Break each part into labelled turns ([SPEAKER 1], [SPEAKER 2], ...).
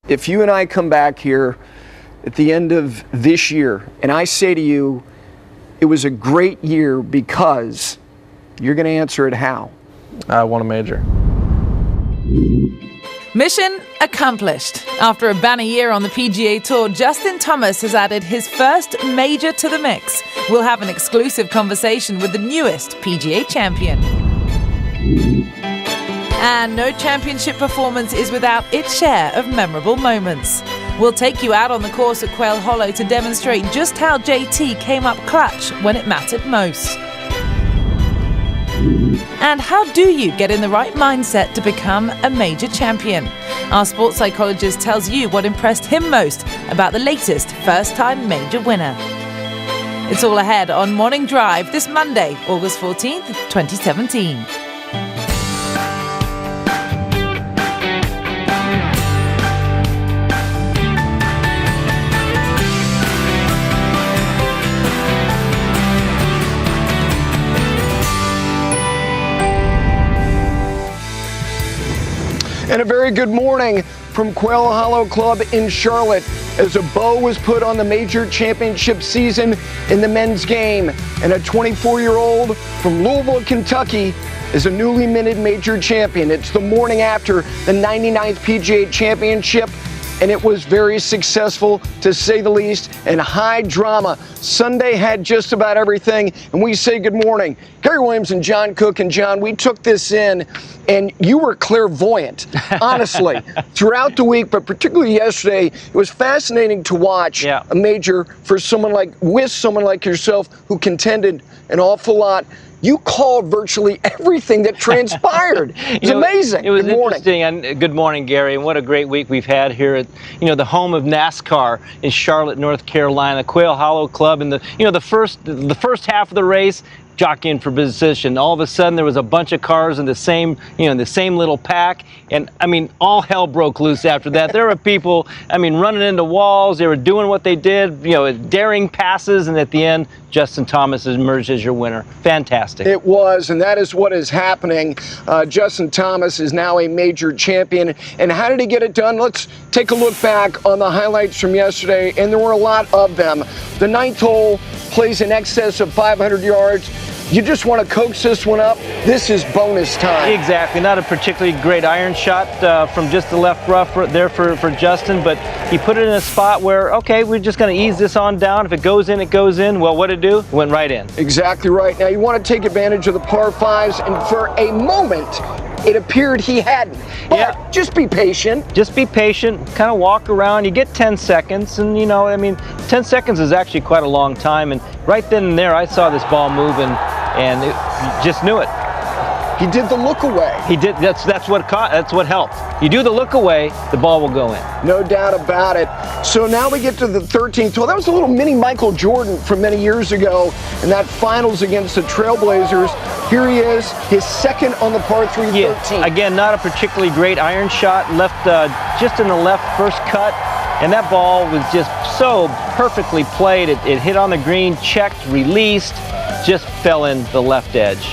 [SPEAKER 1] If you and I come back here at the end of this year and I say to you, it was a great year because, you're going to answer it how?
[SPEAKER 2] I won a major.
[SPEAKER 3] Mission accomplished. After a banner year on the PGA Tour, Justin Thomas has added his first major to the mix. We'll have an exclusive conversation with the newest PGA champion. And no championship performance is without its share of memorable moments. We'll take you out on the course at Quail Hollow to demonstrate just how JT came up clutch when it mattered most. And how do you get in the right mindset to become a major champion? Our sports psychologist tells you what impressed him most about the latest first-time major winner. It's all ahead on Morning Drive this Monday, August 14th, 2017.
[SPEAKER 1] And a very good morning from Quail Hollow Club in Charlotte as a bow was put on the major championship season in the men's game. And a 24-year-old from Louisville, Kentucky is a newly minted major champion. It's the morning after the 99th PGA Championship, and it was very successful, to say the least, and high drama. Sunday had just about everything, and we say good morning. Gary Williams and John Cook. And John, we took this in, and you were clairvoyant, honestly, throughout the week, but particularly yesterday. It was fascinating to watch a major with someone like yourself who contended an awful lot. You called virtually everything that transpired. It was amazing.
[SPEAKER 4] It was interesting. And good morning, Gary. And what a great week we've had here at, the home of NASCAR in Charlotte, North Carolina, Quail Hollow Club. And the first half of the race, jockeying for position. All of a sudden, there was a bunch of cars in the same little pack, and all hell broke loose after that. There were people, running into walls. They were doing what they did, daring passes, and at the end, Justin Thomas emerged as your winner. Fantastic.
[SPEAKER 1] It was, and that is what is happening. Justin Thomas is now a major champion. And how did he get it done? Let's take a look back on the highlights from yesterday, and there were a lot of them. The ninth hole plays in excess of 500 yards. You just want to coax this one up. This is bonus time.
[SPEAKER 4] Exactly. Not a particularly great iron shot from just the left rough there for Justin, but he put it in a spot where, okay, we're just going to ease this on down. If it goes in, it goes in. Well, what did it do? It went right in.
[SPEAKER 1] Exactly right. Now, you want to take advantage of the par fives, and for a moment, it appeared he hadn't. But just be patient.
[SPEAKER 4] Just be patient. Kind of walk around. You get 10 seconds, and 10 seconds is actually quite a long time. And right then and there, I saw this ball moving, and just knew it.
[SPEAKER 1] He did the look away.
[SPEAKER 4] He did. That's what helped. You do the look away, the ball will go in.
[SPEAKER 1] No doubt about it. So now we get to the 13th hole. That was a little mini Michael Jordan from many years ago in that finals against the Trailblazers. Here he is, his second on the par 3 13.
[SPEAKER 4] Again, not a particularly great iron shot. Left just in the left first cut. And that ball was just so perfectly played. It hit on the green, checked, released, just fell in the left edge.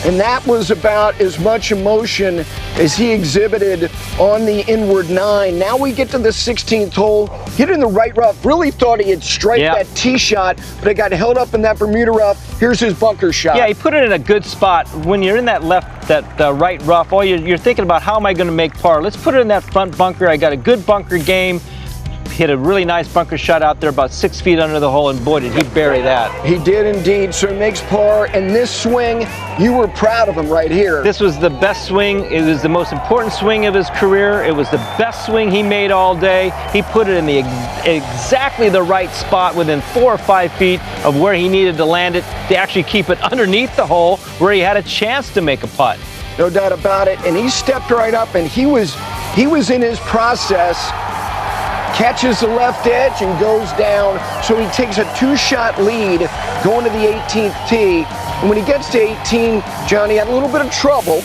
[SPEAKER 1] And that was about as much emotion as he exhibited on the inward nine. Now we get to the 16th hole. Hit in the right rough. Really thought he had striked that tee shot, but it got held up in that Bermuda rough. Here's his bunker shot.
[SPEAKER 4] Yeah, he put it in a good spot. When you're in that right rough, you're thinking about, how am I going to make par? Let's put it in that front bunker. I got a good bunker game. Hit a really nice bunker shot out there about 6 feet under the hole, and boy, did he bury that.
[SPEAKER 1] He did indeed. So he makes par, and this swing, you were proud of him right here.
[SPEAKER 4] This was the best swing. It was the most important swing of his career. It was the best swing he made all day. He put it in exactly the right spot within 4 or 5 feet of where he needed to land it to actually keep it underneath the hole where he had a chance to make a putt.
[SPEAKER 1] No doubt about it. And he stepped right up, and he was in his process. Catches the left edge and goes down, so he takes a 2-shot lead going to the 18th tee. And when he gets to 18, Johnny had a little bit of trouble,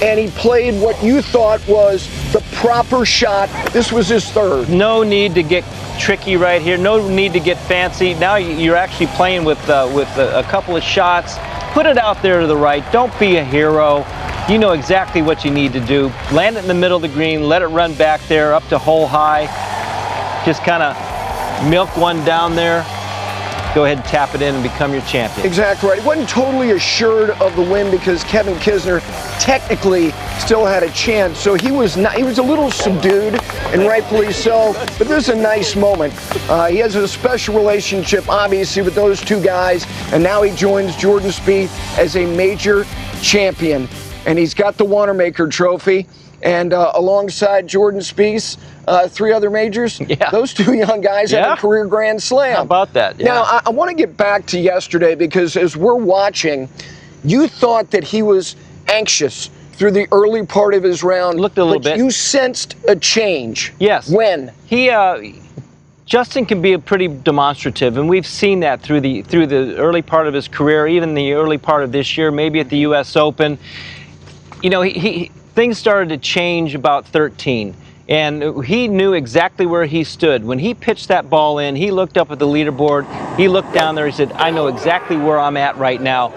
[SPEAKER 1] and he played what you thought was the proper shot. This was his third.
[SPEAKER 4] No need to get tricky right here. No need to get fancy. Now you're actually playing with a couple of shots. Put it out there to the right. Don't be a hero. you know exactly what you need to do. Land it in the middle of the green, let it run back there up to hole high. Just kind of milk one down there. Go ahead and tap it in and become your champion.
[SPEAKER 1] Exactly right. He wasn't totally assured of the win because Kevin Kisner technically still had a chance. So he was a little subdued, and rightfully so. But this is a nice moment. He has a special relationship, obviously, with those two guys, and now he joins Jordan Spieth as a major champion. And he's got the Wanamaker Trophy. And alongside Jordan Spieth, 3 other majors.
[SPEAKER 4] Yeah.
[SPEAKER 1] Those 2 young guys have a career Grand Slam.
[SPEAKER 4] How about that? Yeah.
[SPEAKER 1] Now, I want to get back to yesterday because as we're watching, you thought that he was anxious through the early part of his round.
[SPEAKER 4] Looked a little bit.
[SPEAKER 1] You sensed a change.
[SPEAKER 4] Yes.
[SPEAKER 1] When?
[SPEAKER 4] Justin can be pretty demonstrative, and we've seen that through the early part of his career, even the early part of this year, maybe at the U.S. Open. You know, things started to change about 13. And he knew exactly where he stood. When he pitched that ball in, he looked up at the leaderboard, he looked down there, he said, I know exactly where I'm at right now.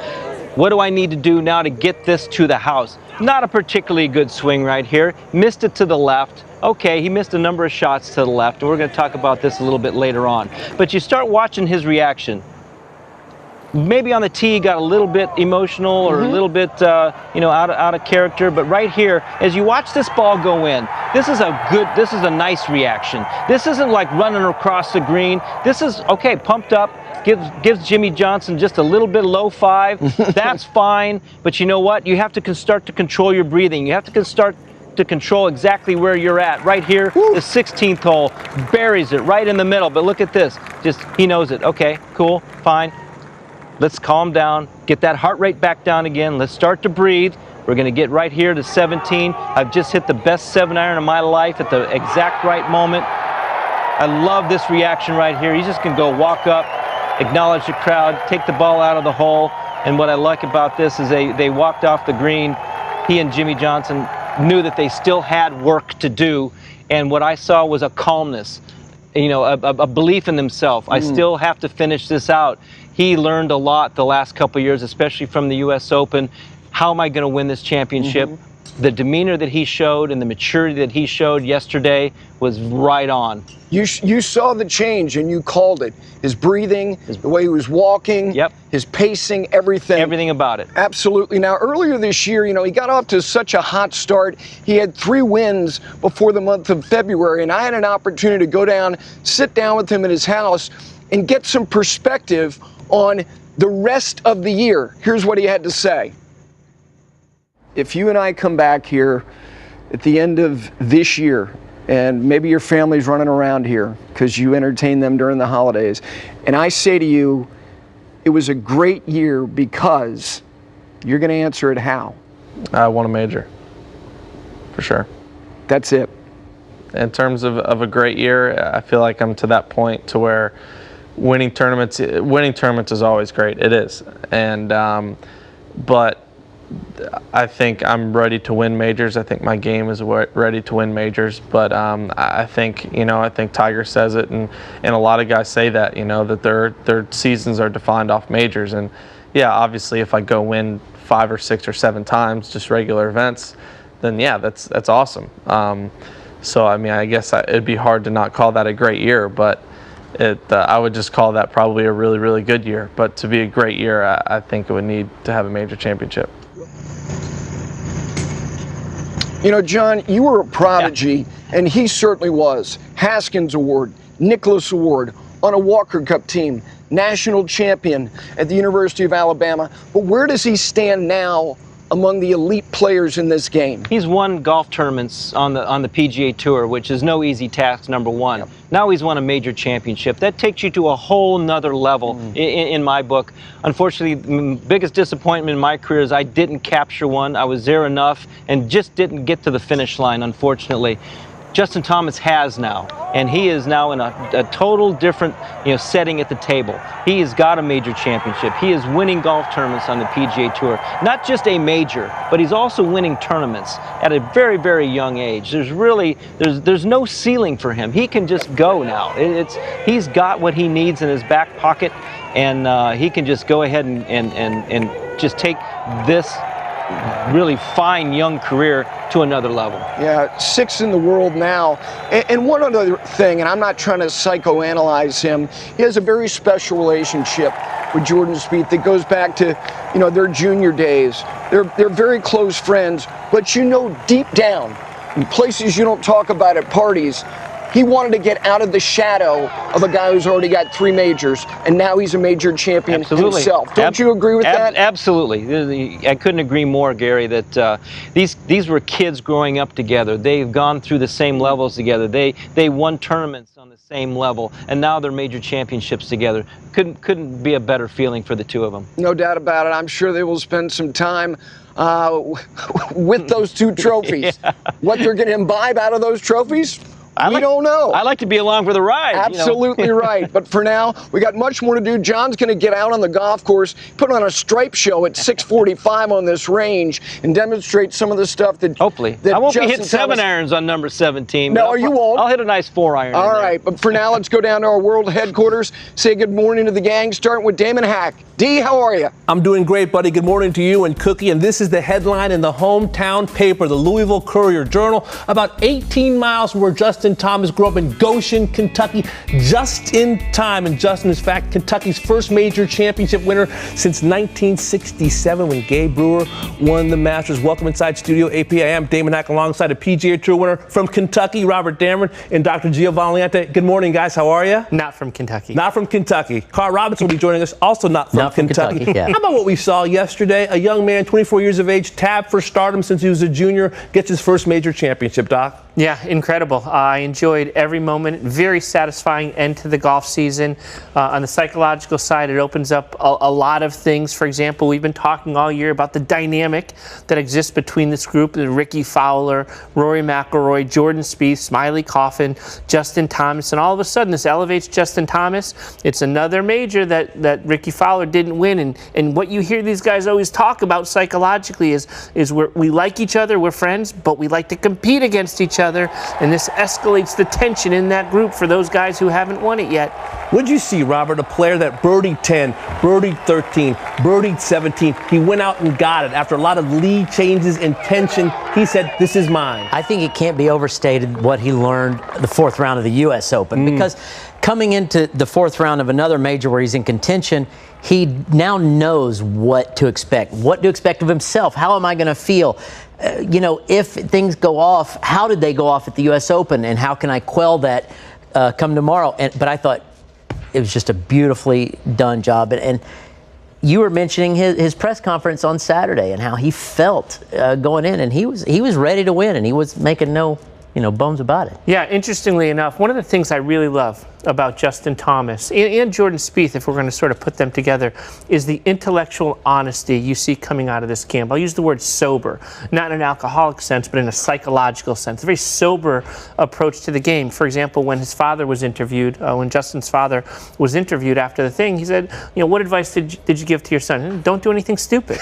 [SPEAKER 4] What do I need to do now to get this to the house? Not a particularly good swing right here. Missed it to the left. Okay, he missed a number of shots to the left, and we're going to talk about this a little bit later on. But you start watching his reaction. Maybe on the tee got a little bit emotional or a little bit, you know, out of character. But right here, as you watch this ball go in, this is a nice reaction. This isn't like running across the green. This is, okay, pumped up, gives Jimmy Johnson just a little bit low 5. That's fine. But you know what? You have to start to control your breathing. You have to start to control exactly where you're at. Right here, the 16th hole, buries it right in the middle. But look at this. Just, he knows it. Okay, cool, fine. Let's calm down, get that heart rate back down again. Let's start to breathe. We're going to get right here to 17. I've just hit the best 7-iron of my life at the exact right moment. I love this reaction right here. He's just going to go walk up, acknowledge the crowd, take the ball out of the hole. And what I like about this is they walked off the green. He and Jimmy Johnson knew that they still had work to do. And what I saw was a calmness, you know, a belief in themselves. I still have to finish this out. He learned a lot the last couple of years, especially from the U.S. Open. How am I going to win this championship? The demeanor that he showed and the maturity that he showed yesterday was right on.
[SPEAKER 1] You saw the change and you called it. His breathing, the way he was walking, his pacing, everything.
[SPEAKER 4] Everything about it.
[SPEAKER 1] Absolutely. Now, earlier this year, you know, he got off to such a hot start. He had 3 wins before the month of February, and I had an opportunity to go down, sit down with him at his house, and get some perspective on the rest of the year. Here's what he had to say. If you and I come back here at the end of this year, and maybe your family's running around here because you entertain them during the holidays, and I say to you, it was a great year because, you're going to answer it how?
[SPEAKER 2] I won a major, for sure.
[SPEAKER 1] That's it.
[SPEAKER 2] In terms of a great year, I feel like I'm to that point to where winning tournaments is always great. It is, and but I think I'm ready to win majors. I think my game is ready to win majors. But I think, you know, I think Tiger says it, and a lot of guys say that, you know, that their seasons are defined off majors. And yeah, obviously, if I go win 5 or 6 or 7 times, just regular events, then yeah, that's awesome. So I mean, I guess it'd be hard to not call that a great year, but I would just call that probably a really, really good year. But to be a great year, I think it would need to have a major championship.
[SPEAKER 1] You know, John, you were a prodigy, and he certainly was. Haskins Award, Nicholas Award, on a Walker Cup team, national champion at the University of Alabama. But where does he stand now among the elite players in this game? He's
[SPEAKER 4] won golf tournaments on the PGA Tour, which is no easy task, number one. Now he's won a major championship. That takes you to a whole nother level in my book. Unfortunately, the biggest disappointment in my career is I didn't capture one. I was there enough and just didn't get to the finish line, unfortunately. Justin Thomas has now, and he is now in a total different, you know, setting at the table. He has got a major championship. He is winning golf tournaments on the PGA Tour. Not just a major, but he's also winning tournaments at a very, very young age. There's no ceiling for him. He can just go now. He's got what he needs in his back pocket, and he can just go ahead and just take this really fine young career to another level.
[SPEAKER 1] Yeah, 6th in the world now. And one other thing, and I'm not trying to psychoanalyze him, he has a very special relationship with Jordan Spieth that goes back to, their junior days. They're very close friends, but deep down, in places you don't talk about at parties, he wanted to get out of the shadow of a guy who's already got 3 majors, and now he's a major champion himself. Don't you agree with that?
[SPEAKER 4] Absolutely. I couldn't agree more, Gary, that these were kids growing up together. They've gone through the same levels together. They won tournaments on the same level, and now they're major championships together. Couldn't be a better feeling for the two of them.
[SPEAKER 1] No doubt about it. I'm sure they will spend some time with those 2 trophies. Yeah. What they're going to imbibe out of those trophies? We don't know.
[SPEAKER 4] I like to be along for the ride.
[SPEAKER 1] Absolutely right. But for now, we got much more to do. John's going to get out on the golf course, put on a stripe show at 6:45 on this range, and demonstrate some of the stuff that.
[SPEAKER 4] Hopefully, I won't be hitting 7 irons on number 17.
[SPEAKER 1] No, you won't.
[SPEAKER 4] I'll hit a nice 4 iron.
[SPEAKER 1] All right, but for now, let's go down to our world headquarters. Say good morning to the gang, starting with Damon Hack. D, how are you?
[SPEAKER 5] I'm doing great, buddy. Good morning to you and Cookie. And this is the headline in the hometown paper, the Louisville Courier-Journal. About 18 miles from where Justin Thomas grew up in Goshen, Kentucky, just in time. And Justin is, in fact, Kentucky's first major championship winner since 1967 when Gabe Brewer won the Masters. Welcome inside Studio AP. I am Damon Hack alongside a PGA Tour winner from Kentucky, Robert Dameron, and Dr. Gio Valiente. Good morning, guys. How are you?
[SPEAKER 6] Not from Kentucky.
[SPEAKER 5] Not from Kentucky. Carl Robinson will be joining us, also not from Kentucky. Yeah. How about what we saw yesterday? A young man, 24 years of age, tabbed for stardom since he was a junior, gets his first major championship, Doc.
[SPEAKER 6] Yeah, incredible. I enjoyed every moment. Very satisfying end to the golf season. On the psychological side, it opens up a lot of things. For example, we've been talking all year about the dynamic that exists between this group, Ricky Fowler, Rory McIlroy, Jordan Spieth, Smiley Coffin, Justin Thomas, and all of a sudden this elevates Justin Thomas. It's another major that Ricky Fowler didn't win. And what you hear these guys always talk about psychologically is we like each other, we're friends, but we like to compete against each other, and this escalates the tension in that group for those guys who haven't won it yet.
[SPEAKER 5] What'd you see, Robert? A player that birdied 10, birdied 13, birdied 17. He went out and got it. After a lot of lead changes and tension, he said, this is mine.
[SPEAKER 7] I think it can't be overstated what he learned the 4th round of the U.S. Open, because coming into the 4th round of another major where he's in contention, he now knows what to expect of himself. How am I going to feel? If things go off, how did they go off at the U.S. Open, and how can I quell that come tomorrow? But I thought it was just a beautifully done job. And you were mentioning his press conference on Saturday and how he felt going in, and he was ready to win, and he was making no bones about it.
[SPEAKER 6] Yeah, interestingly enough, one of the things I really love about Justin Thomas and Jordan Spieth, if we're going to sort of put them together, is the intellectual honesty you see coming out of this camp. I'll use the word sober, not in an alcoholic sense, but in a psychological sense. A very sober approach to the game. For example, when his father was interviewed, when Justin's father was interviewed after the thing, he said, what advice did you give to your son? Don't do anything stupid.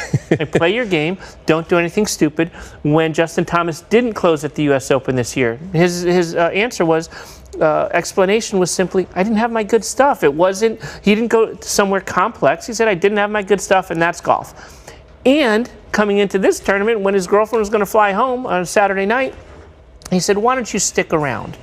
[SPEAKER 6] Play your game. Don't do anything stupid. When Justin Thomas didn't close at the U.S. Open this year, his answer was, explanation was simply, I didn't have my good stuff. He didn't go somewhere complex. He said, I didn't have my good stuff, and that's golf. And coming into this tournament, when his girlfriend was going to fly home on Saturday night, he said, why don't you stick around?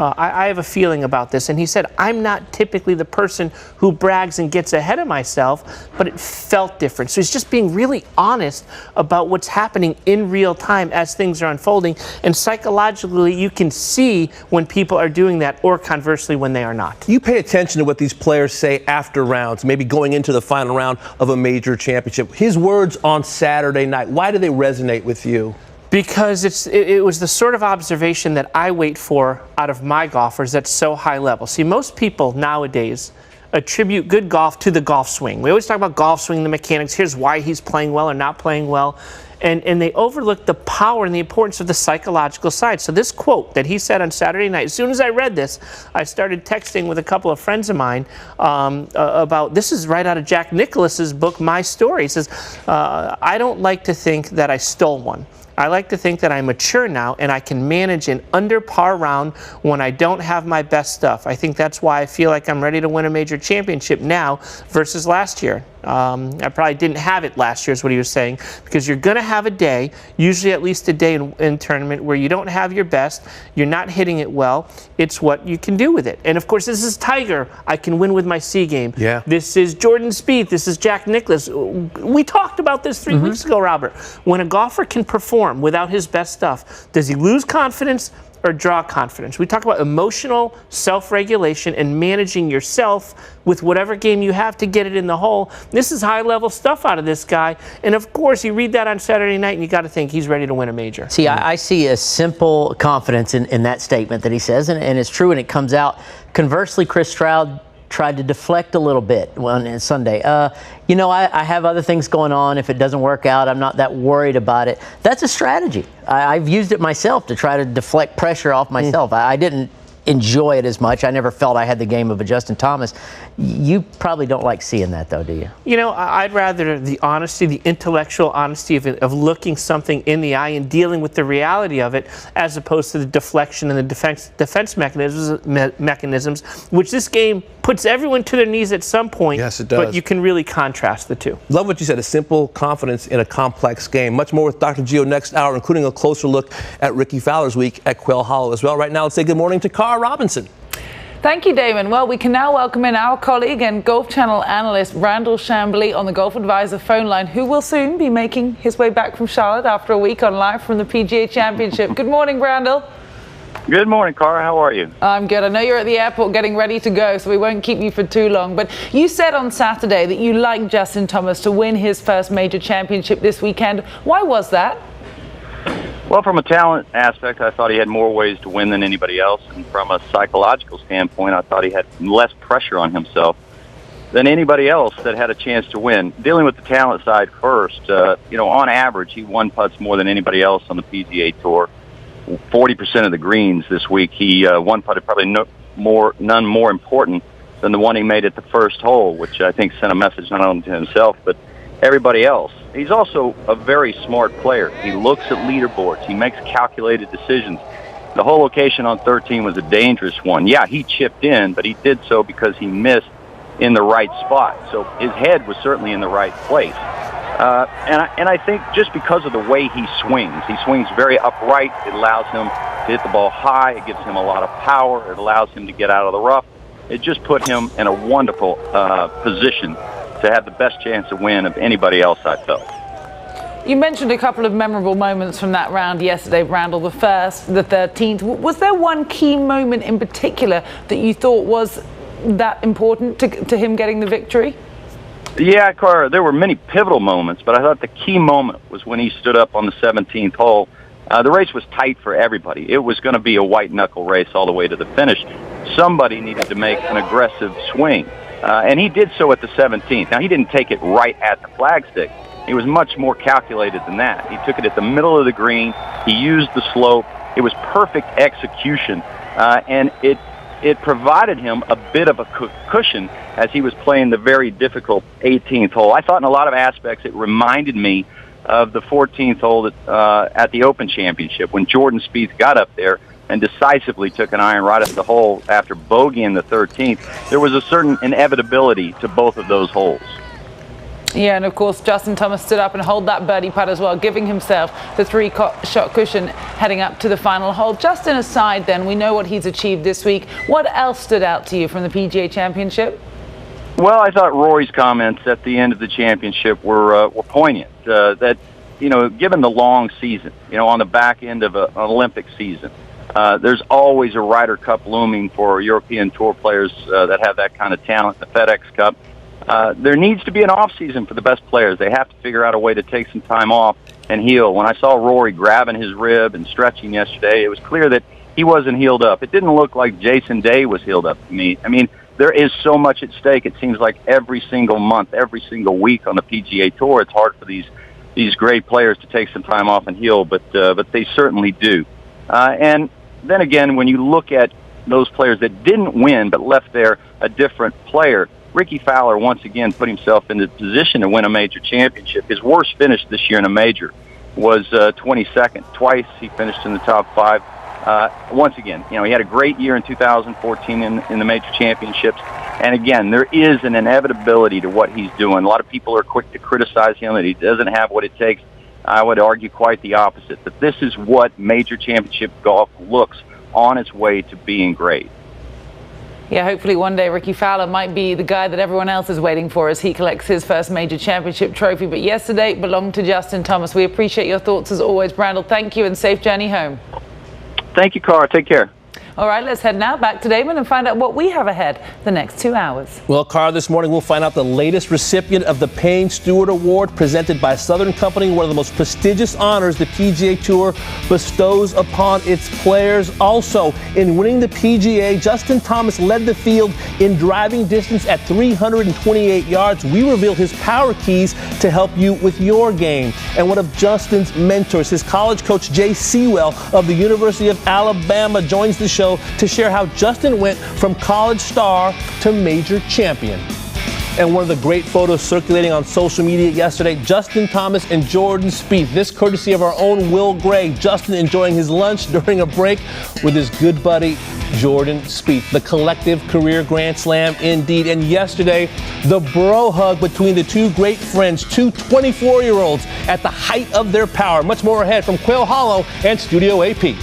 [SPEAKER 6] I have a feeling about this. And he said, I'm not typically the person who brags and gets ahead of myself, but it felt different. So he's just being really honest about what's happening in real time as things are unfolding. And psychologically, you can see when people are doing that, or conversely, when they are not.
[SPEAKER 5] You pay attention to what these players say after rounds, maybe going into the final round of a major championship. His words on Saturday night, why do they resonate with you?
[SPEAKER 6] Because it was the sort of observation that I wait for out of my golfers that's so high level. See, most people nowadays attribute good golf to the golf swing. We always talk about golf swing, the mechanics. Here's why he's playing well or not playing well. And they overlook the power and the importance of the psychological side. So this quote that he said on Saturday night, as soon as I read this, I started texting with a couple of friends of mine about, this is right out of Jack Nicklaus's book, My Story. He says, I don't like to think that I stole one. I like to think that I'm mature now and I can manage an under par round when I don't have my best stuff. I think that's why I feel like I'm ready to win a major championship now versus last year. I probably didn't have it last year is what he was saying, because you're going to have a day, usually at least a day in tournament, where you don't have your best, you're not hitting it well. It's what you can do with it. And of course, this is Tiger. I can win with my C game.
[SPEAKER 5] Yeah.
[SPEAKER 6] This is Jordan Spieth. This is Jack Nicklaus. We talked about this 3 weeks ago, Robert. When a golfer can perform without his best stuff, does he lose confidence or draw confidence? We talk about emotional self-regulation and managing yourself with whatever game you have to get it in the hole. This is high-level stuff out of this guy. And of course, you read that on Saturday night and you got to think he's ready to win a major.
[SPEAKER 7] See, I see a simple confidence in that statement that he says, and it's true, and it comes out. Conversely, Chris Stroud tried to deflect a little bit on Sunday. You know, I have other things going on. If it doesn't work out, I'm not that worried about it. That's a strategy. I've used it myself to try to deflect pressure off myself. I didn't enjoy it as much. I never felt I had the game of a Justin Thomas. You probably don't like seeing that, though, do you?
[SPEAKER 6] You know, I'd rather the honesty, the intellectual honesty of looking something in the eye and dealing with the reality of it, as opposed to the deflection and the defense mechanisms, which this game puts everyone to their knees at some point.
[SPEAKER 5] Yes, it does.
[SPEAKER 6] But you can really contrast the two.
[SPEAKER 5] Love what you said, a simple confidence in a complex game. Much more with Dr. Gio next hour, including a closer look at Ricky Fowler's week at Quail Hollow as well. Right now, let's say good morning to Cara Robinson.
[SPEAKER 3] Thank you, Damon. Well, we can now welcome in our colleague and Golf Channel analyst Randall Chambly on the Golf Advisor phone line, who will soon be making his way back from Charlotte after a week on live from the PGA Championship. Good morning, Randall.
[SPEAKER 8] Good morning, Cara. How are you?
[SPEAKER 3] I'm good. I know you're at the airport getting ready to go, so we won't keep you for too long. But you said on Saturday that you liked Justin Thomas to win his first major championship this weekend. Why was that?
[SPEAKER 8] Well, from a talent aspect, I thought he had more ways to win than anybody else. And from a psychological standpoint, I thought he had less pressure on himself than anybody else that had a chance to win. Dealing with the talent side first, you know, on average, he won putts more than anybody else on the PGA Tour. 40% of the greens this week, he one putted probably none more important than the one he made at the first hole, which I think sent a message not only to himself, but everybody else. He's also a very smart player. He looks at leaderboards. He makes calculated decisions. The whole location on 13 was a dangerous one. Yeah, he chipped in, but he did so because he missed in the right spot. So his head was certainly in the right place. And I think just because of the way he swings very upright. It allows him to hit the ball high. It gives him a lot of power. It allows him to get out of the rough. It just put him in a wonderful position to have the best chance to win of anybody else, I felt.
[SPEAKER 3] You mentioned a couple of memorable moments from that round yesterday, Randall, the first, the 13th. Was there one key moment in particular that you thought was that important to him getting the victory?
[SPEAKER 8] Yeah, Cara, there were many pivotal moments, but I thought the key moment was when he stood up on the 17th hole. The race was tight for everybody. It was going to be a white-knuckle race all the way to the finish. Somebody needed to make an aggressive swing, and he did so at the 17th. Now, he didn't take it right at the flagstick. He was much more calculated than that. He took it at the middle of the green. He used the slope. It was perfect execution, and it provided him a bit of a cushion as he was playing the very difficult 18th hole. I thought in a lot of aspects it reminded me of the 14th hole at the Open Championship when Jordan Spieth got up there and decisively took an iron right at the hole after bogeying the 13th. There was a certain inevitability to both of those holes.
[SPEAKER 3] Yeah, and of course, Justin Thomas stood up and held that birdie putt as well, giving himself the three-shot cushion heading up to the final hole. Justin aside, then, we know what he's achieved this week. What else stood out to you from the PGA Championship?
[SPEAKER 8] Well, I thought Rory's comments at the end of the championship were poignant. That, you know, given the long season, you know, on the back end of an Olympic season, there's always a Ryder Cup looming for European Tour players that have that kind of talent, the FedEx Cup. There needs to be an off-season for the best players. They have to figure out a way to take some time off and heal. When I saw Rory grabbing his rib and stretching yesterday, it was clear that he wasn't healed up. It didn't look like Jason Day was healed up to me. I mean, there is so much at stake. It seems like every single month, every single week on the PGA Tour, it's hard for these great players to take some time off and heal, but they certainly do. And then again, when you look at those players that didn't win but left there a different player, Ricky Fowler once again put himself in the position to win a major championship. His worst finish this year in a major was 22nd. Twice he finished in the top 5. Once again, he had a great year in 2014 in the major championships. And again, there is an inevitability to what he's doing. A lot of people are quick to criticize him that he doesn't have what it takes. I would argue quite the opposite, that this is what major championship golf looks on its way to being great.
[SPEAKER 3] Yeah, hopefully one day Ricky Fowler might be the guy that everyone else is waiting for as he collects his first major championship trophy. But yesterday it belonged to Justin Thomas. We appreciate your thoughts as always, Brandel. Thank you and safe journey home.
[SPEAKER 8] Thank you, Cara. Take care.
[SPEAKER 3] All right, let's head now back to Damon and find out what we have ahead the next 2 hours.
[SPEAKER 5] Well, Cara, this morning we'll find out the latest recipient of the Payne Stewart Award presented by Southern Company, one of the most prestigious honors the PGA Tour bestows upon its players. Also, in winning the PGA, Justin Thomas led the field in driving distance at 328 yards. We reveal his power keys to help you with your game. And one of Justin's mentors, his college coach Jay Sewell of the University of Alabama, joins the show to share how Justin went from college star to major champion. And one of the great photos circulating on social media yesterday, Justin Thomas and Jordan Spieth. This courtesy of our own Will Gray. Justin enjoying his lunch during a break with his good buddy Jordan Spieth. The collective career Grand Slam indeed. And yesterday, the bro hug between the two great friends, two 24-year-olds at the height of their power. Much more ahead from Quail Hollow and Studio AP.